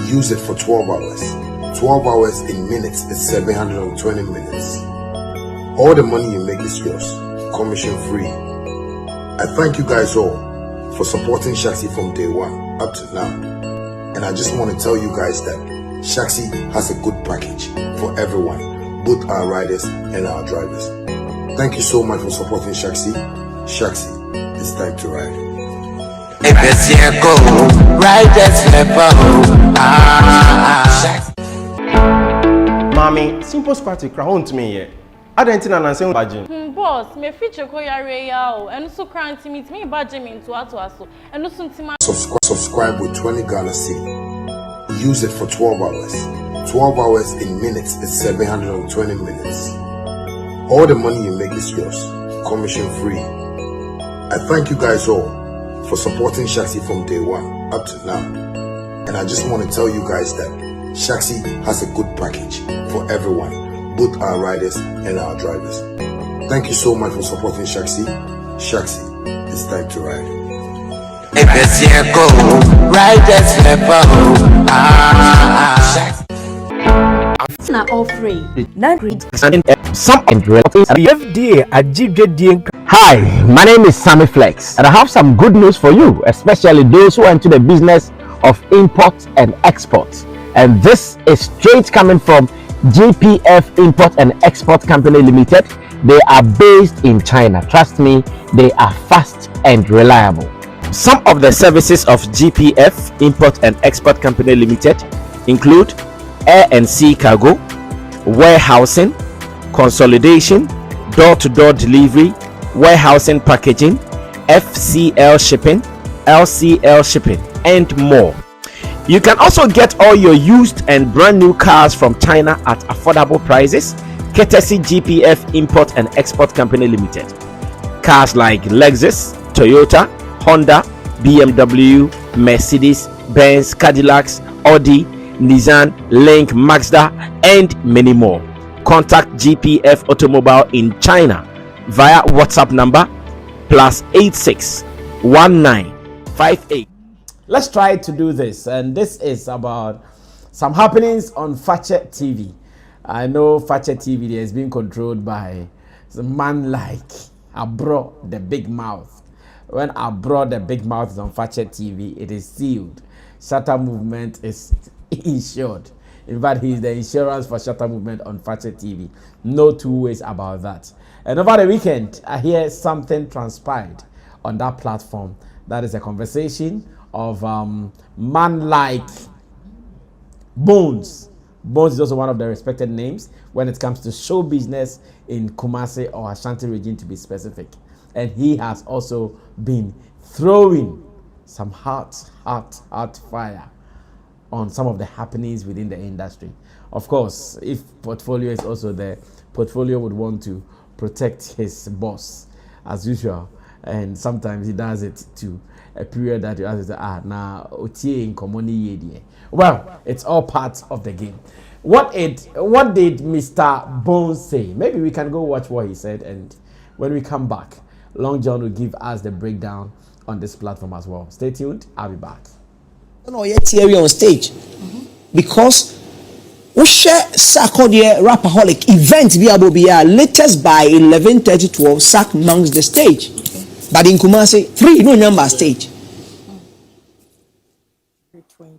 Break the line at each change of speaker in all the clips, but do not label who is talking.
Use it for 12 hours. 12 hours in minutes is 720 minutes. All the money you make is yours, commission free. I thank you guys all for supporting Shatta from day one up to now. And I just want to tell you guys that Shatta has a good package for everyone, both our riders and our drivers. Thank you so much for supporting Shatta. Shatta, it's time to ride.
Mommy, simple squat crown to me here. I don't think I'm saying badging.
Boss, me feature koya and so cranty meet me badging into aso and no soon
Subscribe with 20 Ghana cedi. Use it for 12 hours. 12 hours in minutes is 720 minutes. All the money you make is yours, commission free. I thank you guys all for supporting Shatta from day one up to now. And I just want to tell you guys that Shatta has a good package for everyone, both our riders and our drivers. Thank you so much for supporting Shatta. Shatta, it's time to ride.
It's not all free.
Some FDA Hi, my name is Sammy Flex, and I have some good news for you, especially those who are into the business of import and export. And this is straight coming from GPF Import and Export Company Limited. They are based in China. Trust me, they are fast and reliable. Some of the services of GPF Import and Export Company Limited include air and sea cargo, warehousing, consolidation, door-to-door delivery, warehousing packaging, FCL shipping, LCL shipping, and more. You can also get all your used and brand new cars from China at affordable prices, courtesy GPF Import and Export Company Limited. Cars like Lexus, Toyota, Honda, BMW, Mercedes, Benz, Cadillacs, Audi, Nissan, Link, Mazda, and many more. Contact GPF Automobile in China via WhatsApp number +86 1958.
Let's try to do this, and this is about some happenings on Fakye TV. I know Fakye TV is being controlled by a man like Abro, the big mouth. When Abro, the big mouth, is on Fakye TV, it is sealed. Shatta movement is insured. In fact, he is the insurance for Shatta movement on Fakye TV. No two ways about that. And over the weekend, I hear something transpired on that platform. That is a conversation of man like Bones. Bones is also one of the respected names when it comes to show business in Kumasi or Ashanti region, to be specific. And he has also been throwing some hot fire on some of the happenings within the industry. Of course, if Portfolio is also there, Portfolio would want to protect his boss as usual, and sometimes he does it to a period that you have to say, in common. Well, it's all part of the game. What did Mr. Bones say? Maybe we can go watch what he said, and when we come back, Long John will give us the breakdown on this platform as well. Stay tuned, I'll be back.
No, yet theory on stage because we share Sakodie Rapaholic event via latest by 11:30 Sack mounts the stage, but in Kumasi 3 no number stage.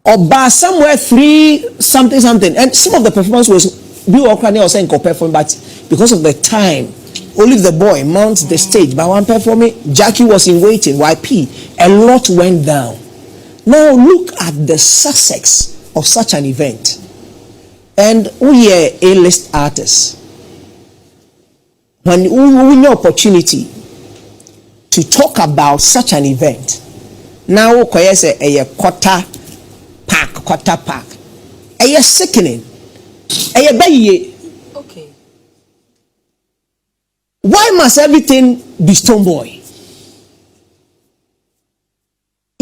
Or somewhere 3 something, and some of the performance was Bill Okrani was saying perform, but because of the time, only the boy mounts the stage. But one performing, Jackie was in waiting. YP, a lot went down. Now look at the success of such an event. And we are A-list artists. When we win the opportunity to talk about such an event, now we say a quarter pack. A sickening. A baby.
Okay.
Why must everything be Stonebwoy?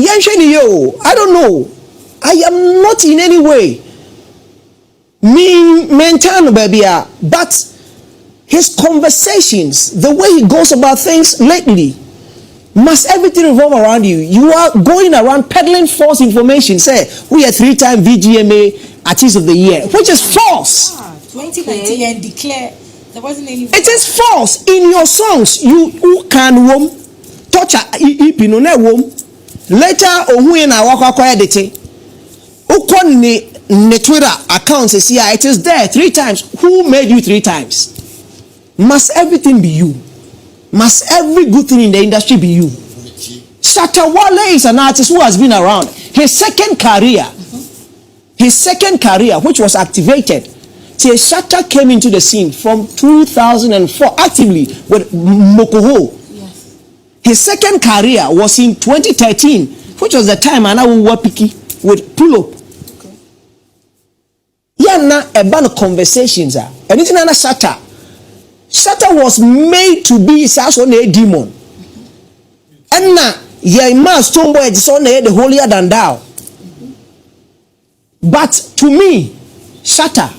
I don't know. I am not in any way maintain baby, but his conversations, the way he goes about things lately, Must everything revolve around you? You are going around peddling false information. Say, we are 3-time VGMA Artist of the Year, which is false.
2019 and declare there wasn't any.
It is false. In your songs, you can touch a womb. Later, Ohuina Waka edit. Ukon ne Twitter account says, yeah, it is there 3 times. Who made you 3 times? Must everything be you? Must every good thing in the industry be you? Shatta Wale is an artist who has been around. His second career, which was activated, till Shatta came into the scene from 2004 actively with Mokoho.
Yes.
His second career was in 2013, which was the time I now work with Pull Up. Yana ebano conversations are anything na Shatta. Shatta was made to be such a demon. And now ye must Stonebwoy is on the holier than thou. But to me, Shatta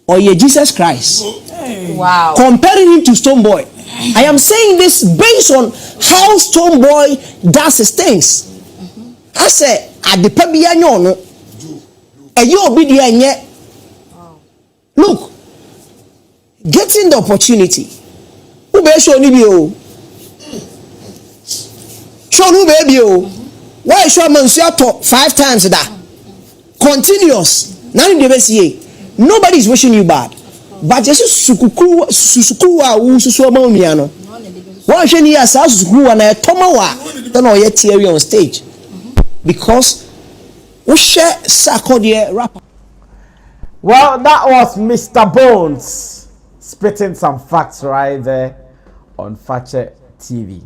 or ye Jesus Christ.
Wow.
Comparing him to Stonebwoy. I am saying this based on how Stonebwoy does his things. I say at the Pebiano. Look, getting the opportunity. Why show man top 5 times that? Continuous. Nobody is wishing you bad. But just why should he ask us who and I tomawa then or yet theory on stage? Because we share Sakodier rapper.
Well, that was Mr. Bones spitting some facts right there on Fakye TV.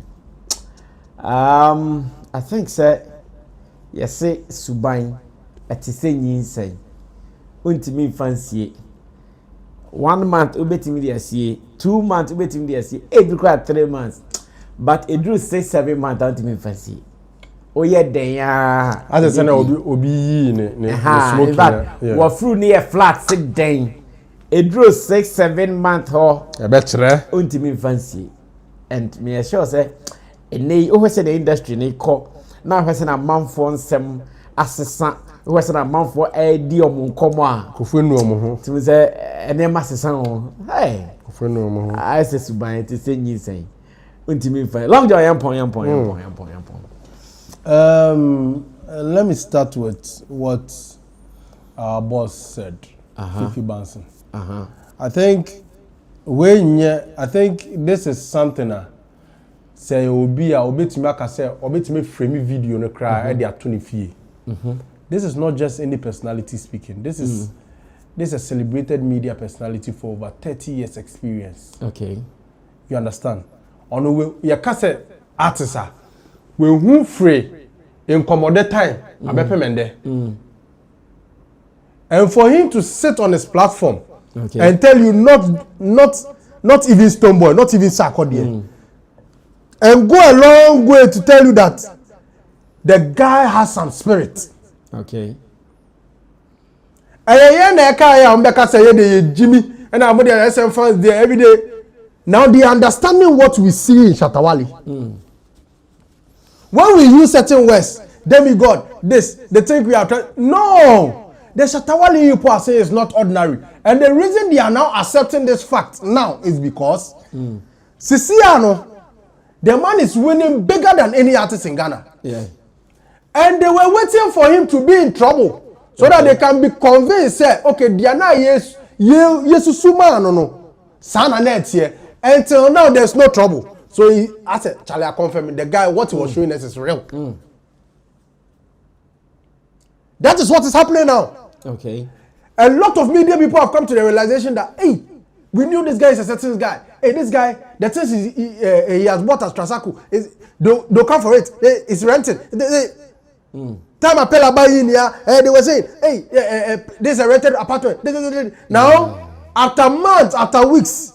I think, sir, you say Subain at the say, Untimi fancy 1 month, ubetim the SCA, 2 months, ubetim the SCA, it required 3 months, but it drew 6-7 months out to me fancy. Oh yeah, then
as I said, obi
in fact, we're through near flat 6 days. It drew 6-7 months. Oh,
I bet you.
Ultimate fancy, and me assure say, and they always in the industry. They call now. What's in a month for some assistant? What's in a month for a deal? Moncomo,
Kufunu,
to say, and then assistant. Hey,
Kufunu,
I say to buy it to say you say, ultimate fancy. Long joy, point.
Let me start with what our boss said, Fifi Banson. I think this is something say obi to me frame video no cry at their 20 This is not just any personality speaking. This is a celebrated media personality for over 30 years experience.
Okay.
You understand? On the way, you can say artist we who free in commodity time and for him to sit on his platform and tell you not even Stonebwoy, not even Sakodier, and go a long way to tell you that the guy has some spirit.
Okay.
Jimmy and I'm the SM fans there every day. Now they understanding what we see in Shatta Wale. When we use certain words, demigod, this, they think we are trying. No! The Shatta Wale people are saying is not ordinary. And the reason they are now accepting this fact now is because Sisiano, the man is winning bigger than any artist in Ghana.
Yeah.
And they were waiting for him to be in trouble so that they can be convinced, say, okay, Diana, yes, no. Sana net here. Until now, there's no trouble. So I said, Charlie, I confirm the guy, what he was showing us is real. That is what is happening now.
Okay.
A lot of media people have come to the realization that, hey, we knew this guy is a certain guy. Hey, this guy, the things he has bought as Transaco, they'll come for it. It's rented. Time I pay a buy in here, they were saying, hey, this is a rented apartment. Now, after months, after weeks,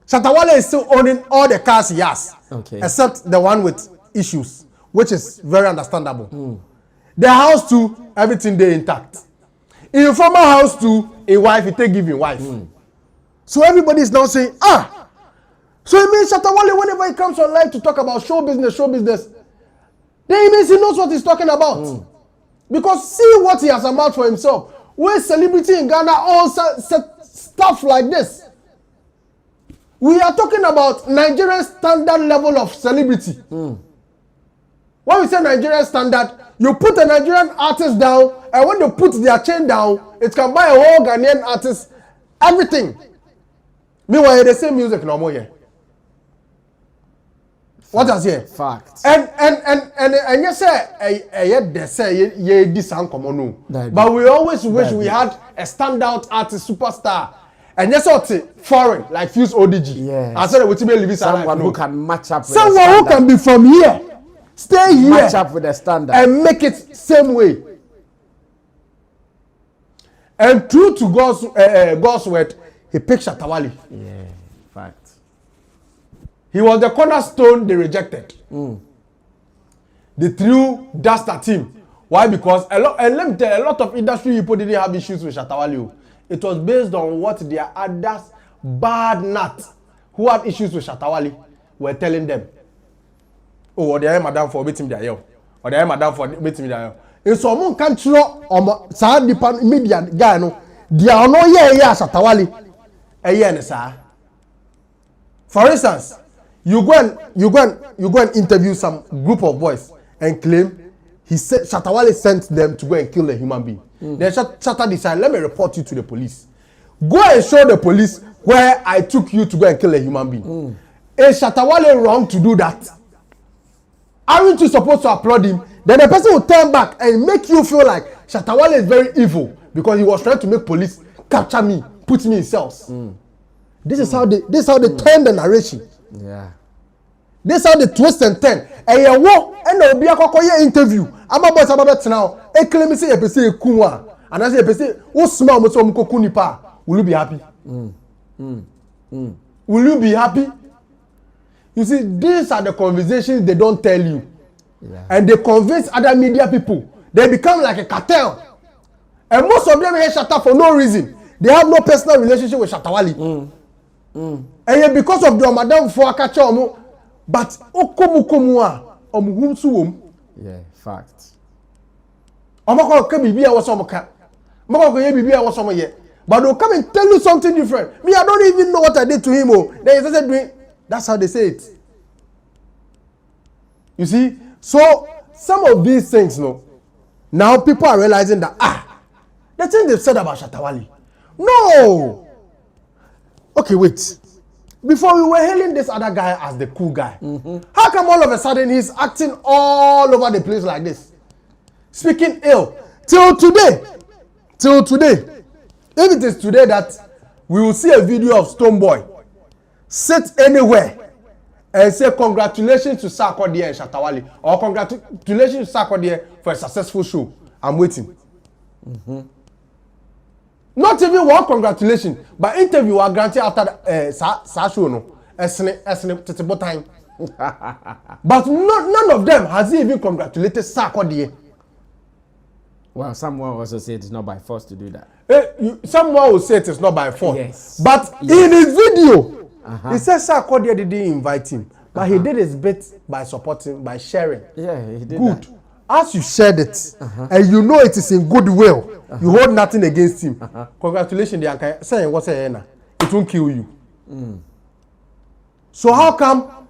Shatta Wale is still owning all the cars he has, except the one with issues, which is very understandable. The house too, everything there intact. In former house too, a wife, he take giving wife. So everybody is now saying, So it means Shatta Wale, whenever he comes online to talk about show business, then it means he knows what he's talking about. Because see what he has amassed for himself. We're celebrity in Ghana, all stuff like this. We are talking about Nigerian standard level of celebrity. When we say Nigerian standard, you put a Nigerian artist down, and when they put their chain down, it can buy a whole Ghanaian artist, everything. Meanwhile, they say music no more here. What does here?
Facts.
And you say, they say, this uncommon. But we always wish we had a standout artist, superstar. And that's what foreign, like Fuse ODG.
Yes.
I said, what you mean,
Someone who can match up with
someone who can be from here, stay here,
match up with the standard,
and make it same way. And true to God's word, he picked Shatta Wale.
Yeah, fact.
He was the cornerstone they rejected. They threw dust at him. Why? Because and let me tell you, a lot of industry people didn't have issues with Shatta Wale. It was based on what their others bad nuts who had issues with Shatta Wale were telling them. Oh, or they are madam for beating their yell. Or they are madam for beating their yell. In some country, Sahara media guy, no, they are no yeah, Shatta Wale. For instance, you go and interview some group of boys and claim he said Shatta Wale sent them to go and kill a human being. Then Shatta decided, let me report you to the police. Go and show the police where I took you to go and kill a human being. Is Shatta Wale wrong to do that? Aren't you supposed to applaud him? Then the person will turn back and make you feel like Shatta Wale is very evil because he was trying to make police capture me, put me in cells. This is how they turn the narration.
Yeah.
This is how they twist and turn. And you walk and there will be a interview. I'm about now. A claim say a person kunwa. And I say a person who smell much of kunipa. Will you be happy? Will you be happy? You see, these are the conversations they don't tell you. Yeah. And they convince other media people. They become like a cartel. And most of them hate Shatta for no reason. They have no personal relationship with Shatta Wale. And yet because of the madam for catch but
yeah, fact.
But they'll come and tell you something different. Me, I don't even know what I did to him. They started doing. That's how they say it. You see, so some of these things, now people are realizing that the thing they've said about Shatta Wale. No. Okay, wait. Before we were hailing this other guy as the cool guy, how come all of a sudden he's acting all over the place like this? Speaking ill. Till today, if it is today that we will see a video of Stonebwoy sit anywhere and say congratulations to Fakye and Shatta Wale, or congratulations to Fakye for a successful show, I'm waiting. Not even one congratulation, but interview are granted after the show no. Time. But none of them has even congratulated Fakye.
Well, someone also said it's not by force to do that.
Someone will say it is not by force.
Yes.
But in his video, he says Fakye didn't invite him, but he did his bit by supporting, by sharing.
Yeah, he did.
Good.
That.
As you shared it, and you know it is in goodwill, you hold nothing against him. Congratulations, the saying what's it won't kill you. So how come?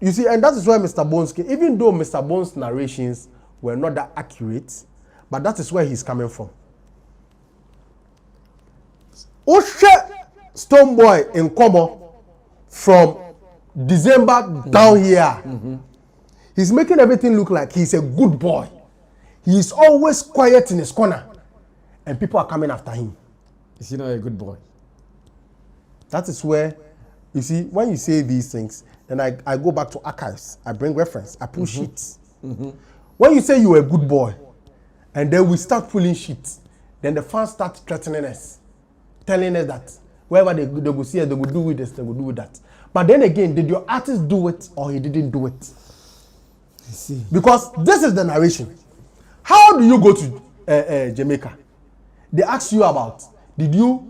You see, and that is why Mr. Bones, even though Mr. Bones' narrations were not that accurate, but that is where he's coming from. Oshe Stonebwoy in Komo from December down here. He's making everything look like he's a good boy. He's always quiet in his corner. And people are coming after him.
Is he not a good boy?
That is where, you see, when you say these things, then I go back to archives. I bring reference. I pull sheets. When you say you're a good boy, and then we start pulling sheets, then the fans start threatening us, telling us that wherever they go see us, they will do with this, they will do with that. But then again, did your artist do it or he didn't do it?
I see.
Because this is the narration. How do you go to Jamaica? They ask you about, were you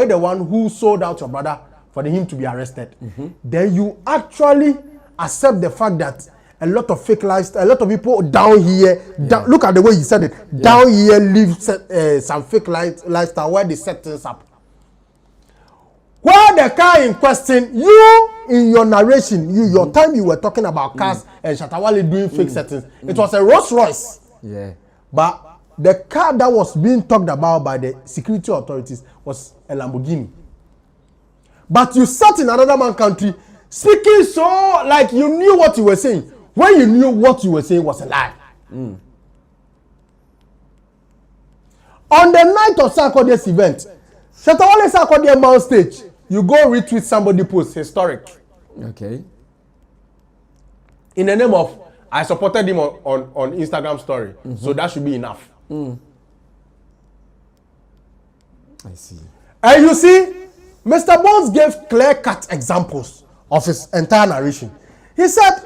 the one who sold out your brother for him to be arrested. Then you actually accept the fact that a lot of fake lifestyle, a lot of people down here, look at the way you said it, down here live some fake lifestyle where they set things up. While the car in question, you in your narration, your time you were talking about cars and Shatta Wale doing fake settings, it was a Rolls Royce.
Yeah.
But the car that was being talked about by the security authorities was a Lamborghini. But you sat in another man's country speaking so like you knew what you were saying. When you knew what you were saying was a lie. On the night of Sarkodie's event, Shatta Wale Sarkodie on stage. You go retweet somebody post historic.
Okay.
In the name of I supported him on Instagram story. So that should be enough.
I see.
And you see, Mr. Bones gave clear-cut examples of his entire narration. He said,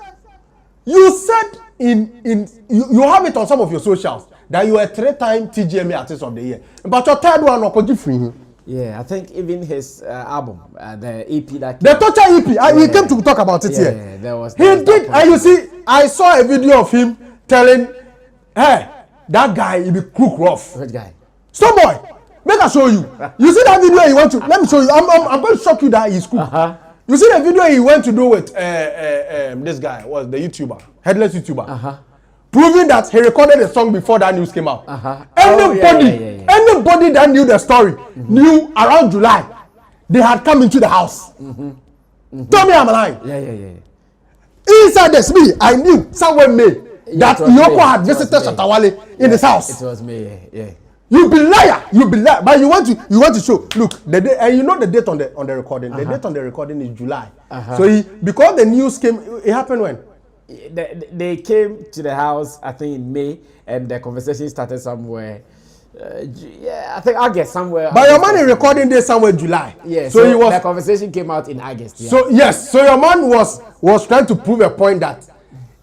you said you have it on some of your socials that you were 3-time TGMA Artist of the Year. But your third one was free.
Yeah, I think even his album, the EP that
the Torture EP, he came to talk about it here.
Yeah, there was.
He did, and you see, I saw a video of him telling, hey, that guy, he be crook rough.
Which guy?
Stonebwoy, make I show you. You see that video he went to? Let me show you. I'm going to shock you that he's crook. You see the video he went to do with this guy, was the YouTuber, headless YouTuber. Proving that he recorded a song before that news came out. Anybody that knew the story knew around July they had come into the house. Tell me I'm lying.
Yeah.
Inside this, me, I knew somewhere May that Yoko had visited Shatta Wale in his house.
It was me. Yeah.
You be liar, but you want to show. Look, the day, and you know the date on the recording. The date on the recording is July. So because the news came, it happened when.
They came to the house, I think in May, and the conversation started somewhere. I think August somewhere.
But your man is recording this somewhere July.
Yeah. So the conversation came out in August. Yeah.
So yes, so your man was trying to prove a point that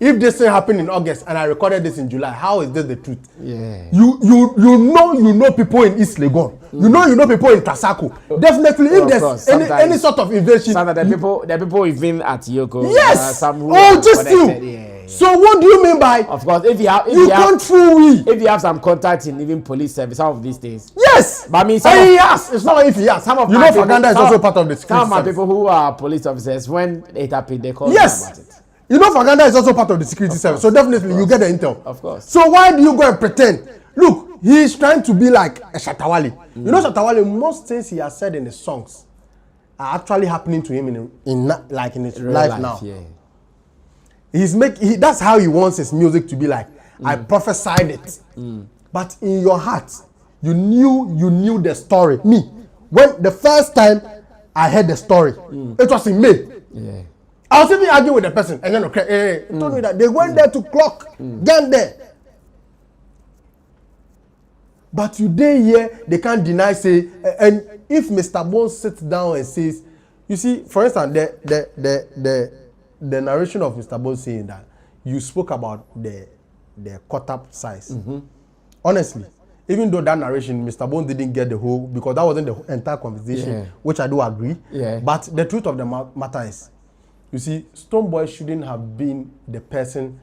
if this thing happened in August and I recorded this in July, how is this the truth?
Yeah.
You know people in East Legon. You know people in Tasako. Definitely, if there's any sort of invasion.
Some of the people even at Yoko.
Yes.
Some who
just you.
Yeah.
So what do you mean by?
Of course, if you have some contact in even police service, some of these things.
Yes.
But I mean,
it's not if he has.
Some of
Faganda is also part of the security
Some of my
service.
people who are police officers, when it happened, they call me about it.
You know Faganda is also part of the security service, so definitely you get the intel.
Of course.
So why do you go and pretend? Look, he is trying to be like a Shatta Wale. You know Shatta Wale, most things he has said in his songs are actually happening to him in his life now. Yeah. That's how he wants his music to be like. I prophesied it. But in your heart, you knew the story. Me, when the first time I heard the story, it was in May.
Yeah.
I was even arguing with the person, and then told me that they went there to clock, get there. But today here, they can't deny say, and if Mr. Bones sits down and says, you see, for instance, the narration of Mr. Bones saying that you spoke about the cut up size. Honestly, even though that narration, Mr. Bones didn't get the whole, because that wasn't the entire conversation, which I do agree.
Yeah.
But the truth of the matter is, you see, Stonebwoy shouldn't have been the person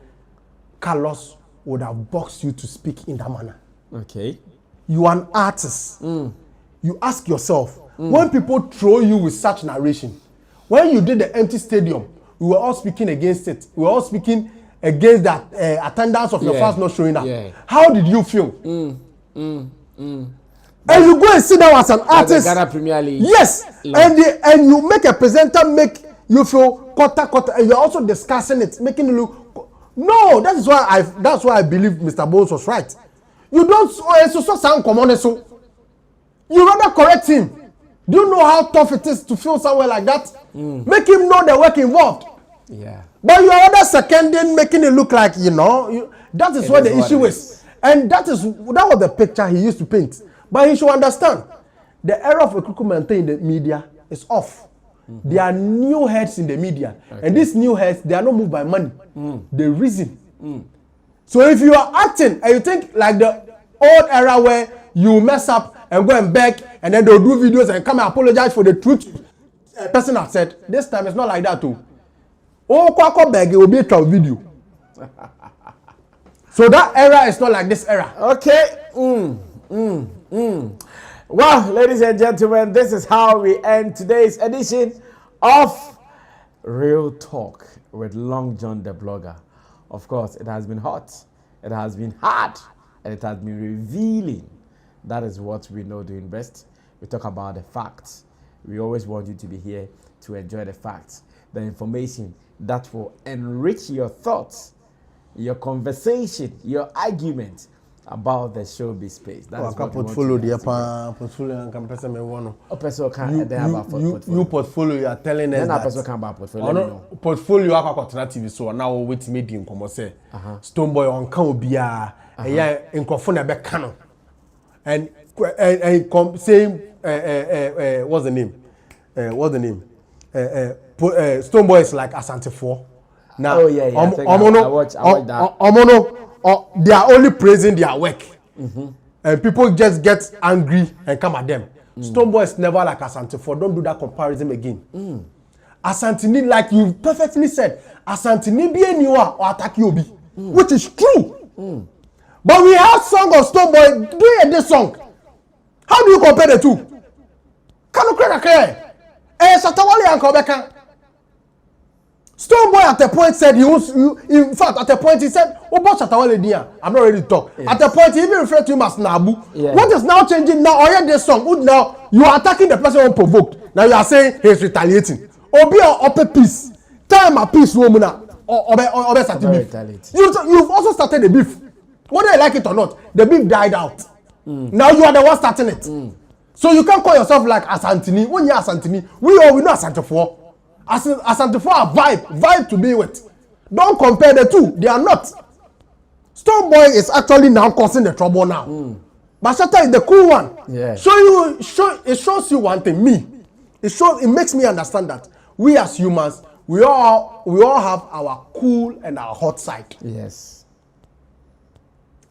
Carlos would have boxed you to speak in that manner.
Okay.
You are an artist. You ask yourself, when people throw you with such narration, when you did the empty stadium, we were all speaking against it. We were all speaking against that attendance of your fans not showing up. Yeah. How did you feel? And you go and sit down as an artist.
Ghana Premier League.
Yes. And you make a presenter make you feel quarter, and you're also discussing it, making it look. No, that's why I believe Mr. Bones was right. You don't sound common, so you rather correct him. Do you know how tough it is to feel somewhere like that? Make him know the work involved.
Yeah.
But you are other seconding, making it look like that is where the issue is. And that was the picture he used to paint. But he should understand the era of recruitment in the media is off. There are new heads in the media, and these new heads, they are not moved by money. They reason. So if you are acting and you think like the old era where you mess up and go and beg, and then they'll do videos and come and apologize for the truth, a person has said, this time it's not like that too. Oh, Kwako Beg will be a video. So that era is not like this era.
Okay. Well, ladies and gentlemen, this is how we end today's edition of Real Talk with Long John the Blogger. Of course, it has been hot, it has been hard, and it has been revealing. That is what we know doing best. We talk about the facts. We always want you to be here to enjoy the facts, the information that will enrich your thoughts, your conversation, your argument about the showbiz space. That is what we
portfolio
want to
portfolio and can person me one.
You
portfolio you are telling us that.
Person can about portfolio.
Portfolio akwa TV so now wait me di nkomo say Stonebwoy on kan obia eya nkofo na be kan no and saying what's the name Stonebwoy is like Asante 4 now.
Oh yeah, I watch that.
They are only praising their work, and people just get angry and come at them. Stonebwoy is never like Asante 4. Don't do that comparison again. Asante ni, like you perfectly said, Asante ni be anyone or attack you be, which is true. But we have song of Stonebwoy doing this song. How do you compare the two? Can you clear? Shatta Wale and Kobeka. Stonebwoy at a point said in fact at a point he said, "Oh, but Shatta Wale dia, I'm not ready to talk." Yes. At a point he even referred to him as Nabu. Yeah. What is now changing now? Oh yeah, this song. Now you are attacking the person who provoked. Now you are saying he's retaliating. Obi or upper peace. Time a peace woman. You've also started the beef. Whether you like it or not, the beef died out. Now you are the one starting it. So you can't call yourself like Asantini. When you're Asantini, we know Asante 4. Asante 4 are vibe to be with. Don't compare the two. They are not. Stonebwoy is actually now causing the trouble now. But Shatta is the cool one.
Yeah.
It shows you one thing. It makes me understand that we as humans, we all have our cool and our hot side.
Yes.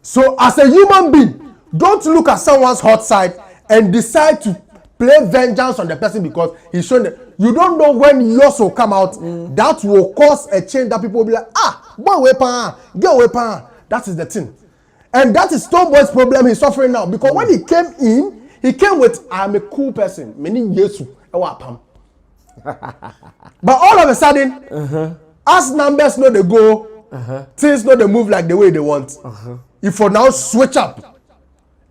So as a human being, don't look at someone's hot side and decide to play vengeance on the person because he's showing that you don't know when yours will come out. That will cause a change that people will be like, boy, weapon, get weapon. That is the thing. And that is Stonebwoy's problem he's suffering now. Because when he came in, he came with, I'm a cool person. Meaning Yesu. But all of a sudden, as numbers know they go, things know they move like the way they want. If for now switch up.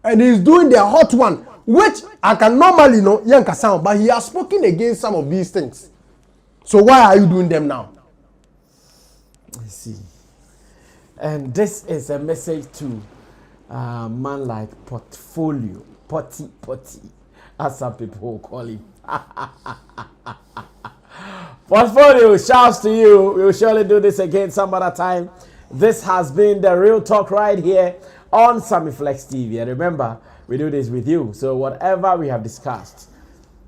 And he's doing the hot one, which I can normally know, Yanka sound, but he has spoken against some of these things. So why are you doing them now?
I see. And this is a message to a man like Portfolio, Potty, as some people will call him. Portfolio, shouts to you. We will surely do this again some other time. This has been the Real Talk right here on Sammy Flex TV. And remember, we do this with you. So whatever we have discussed,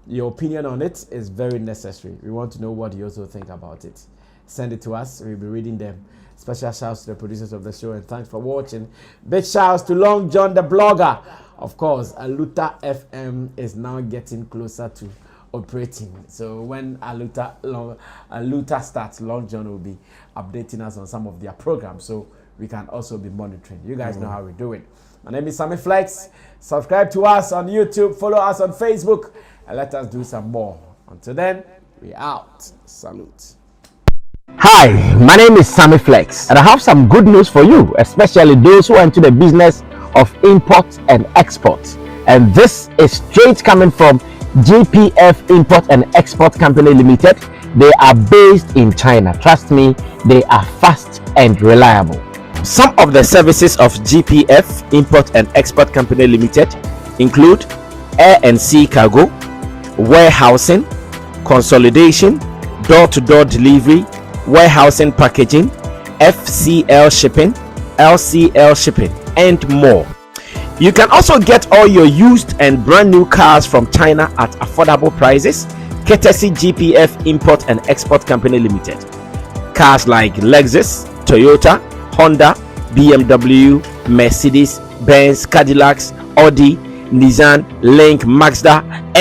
your opinion on it is very necessary. We want to know what you also think about it. Send it to us. We'll be reading them. Special shouts to the producers of the show and thanks for watching. Big shouts to Long John the Blogger. Of course, Aluta FM is now getting closer to operating. So when Aluta starts, Long John will be updating us on some of their programs. So we can also be monitoring. You guys know how we do it. My name is Sammy Flex. Subscribe to us on YouTube. Follow us on Facebook. And let us do some more. Until then, we out. Salute.
Hi, my name is Sammy Flex, and I have some good news for you, especially those who are into the business of import and export. And this is straight coming from GPF Import and Export Company Limited. They are based in China. Trust me, they are fast and reliable. Some of the services of GPF Import and Export Company Limited include air and sea cargo, warehousing, consolidation, door-to-door delivery, warehousing packaging, FCL shipping, LCL shipping, and more. You can also get all your used and brand new cars from China at affordable prices, courtesy GPF Import and Export Company Limited. Cars like Lexus, Toyota, Honda, BMW, Mercedes, Benz, Cadillacs, Audi, Nissan, Link, Mazda, and